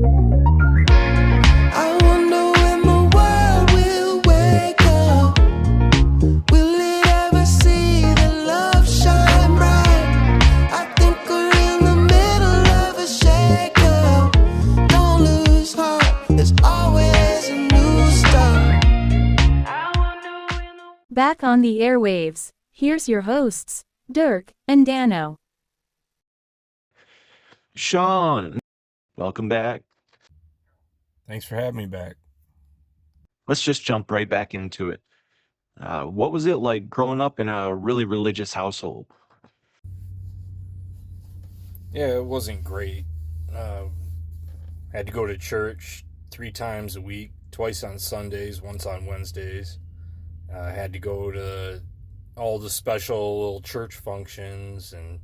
I wonder when the world will wake up. Will it ever see the love shine bright? I think we're in the middle of a shake-up. Don't lose heart, there's always a new start. Back on the airwaves, here's your hosts, Dirk and Danno. Sean, welcome back. Thanks for having me back. Let's just jump right back into it. What was it like growing up in a really religious household? Yeah, it wasn't great. Had to go to church 3 times a week, twice on Sundays, once on Wednesdays. Had to go to all the special little church functions and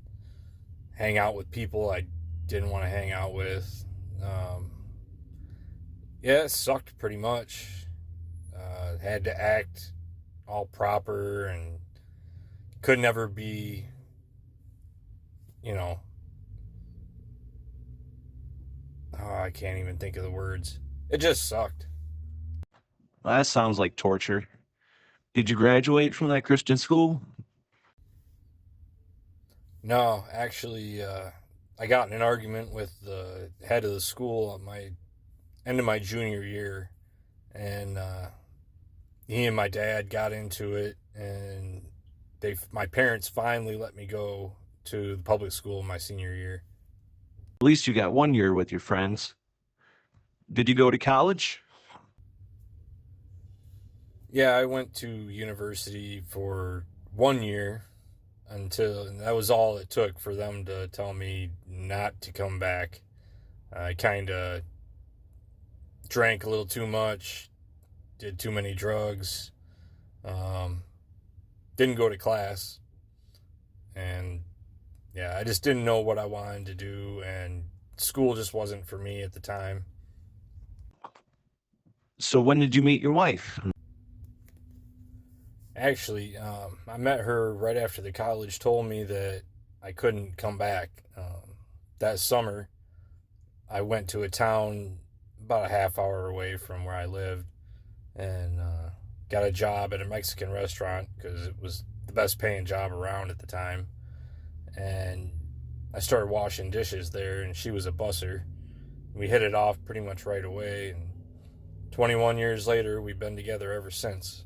hang out with people I didn't want to hang out with. Yeah, it sucked pretty much. Had to act all proper and could never be, I can't even think of the words. It just sucked. Well, that sounds like torture. Did you graduate from that Christian school? No, actually, I got in an argument with the head of the school at my end of my junior year, and he and my dad got into it, and my parents finally let me go to the public school my senior year. At least you got 1 year with your friends. Did you go to college? Yeah, I went to university for 1 year and that was all it took for them to tell me not to come back. I kind of drank a little too much, did too many drugs, didn't go to class, and yeah, I just didn't know what I wanted to do, and school just wasn't for me at the time. So when did you meet your wife? Actually, I met her right after the college told me that I couldn't come back. That summer, I went to a town about a half hour away from where I lived and got a job at a Mexican restaurant because it was the best paying job around at the time. And I started washing dishes there, and she was a busser. We hit it off pretty much right away, and 21 years later, we've been together ever since.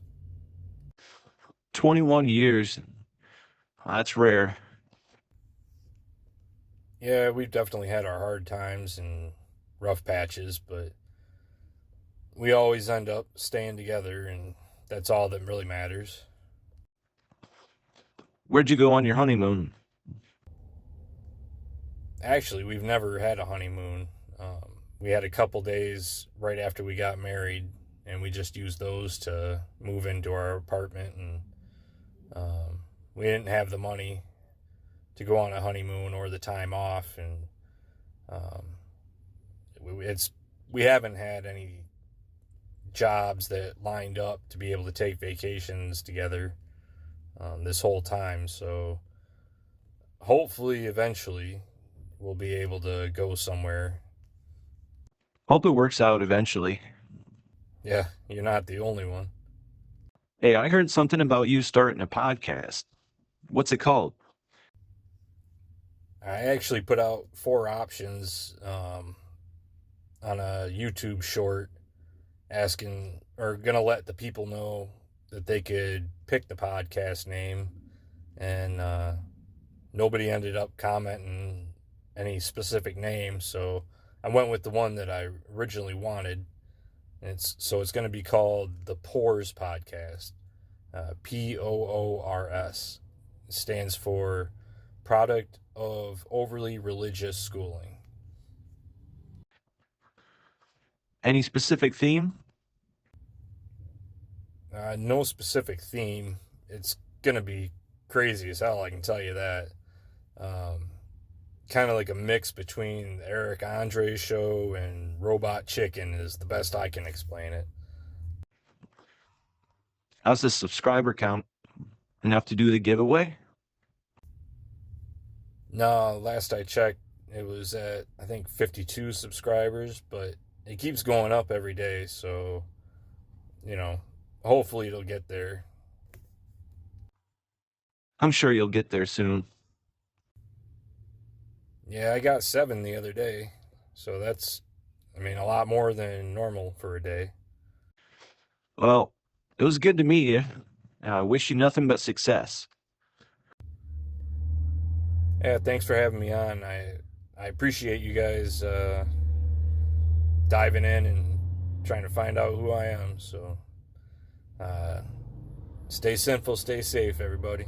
21 years. That's rare. Yeah, we've definitely had our hard times and rough patches, but we always end up staying together, and that's all that really matters. Where'd you go on your honeymoon? Actually, we've never had a honeymoon. We had a couple days right after we got married, and we just used those to move into our apartment, and we didn't have the money to go on a honeymoon or the time off, and we haven't had any jobs that lined up to be able to take vacations together this whole time. So hopefully eventually we'll be able to go somewhere. Hope it works out eventually. Yeah, you're not the only one. Hey, I heard something about you starting a podcast. What's it called? I actually put out 4 options on a YouTube short asking, or gonna let the people know that they could pick the podcast name, and nobody ended up commenting any specific name, so I went with the one that I originally wanted. It's going to be called the Poors Podcast. POORS. It stands for Product of Overly Religious Schooling. Any specific theme? No specific theme. It's going to be crazy as hell, I can tell you that. Kind of like a mix between the Eric Andre show and Robot Chicken is the best I can explain it. How's the subscriber count? Enough to do the giveaway? No, last I checked, it was at, I think, 52 subscribers, but it keeps going up every day, so, hopefully it'll get there. I'm sure you'll get there soon. Yeah, I got 7 the other day, so that's, a lot more than normal for a day. Well, it was good to meet you. I wish you nothing but success. Yeah, thanks for having me on. I appreciate you guys diving in and trying to find out who I am. So, stay sinful, stay safe, everybody.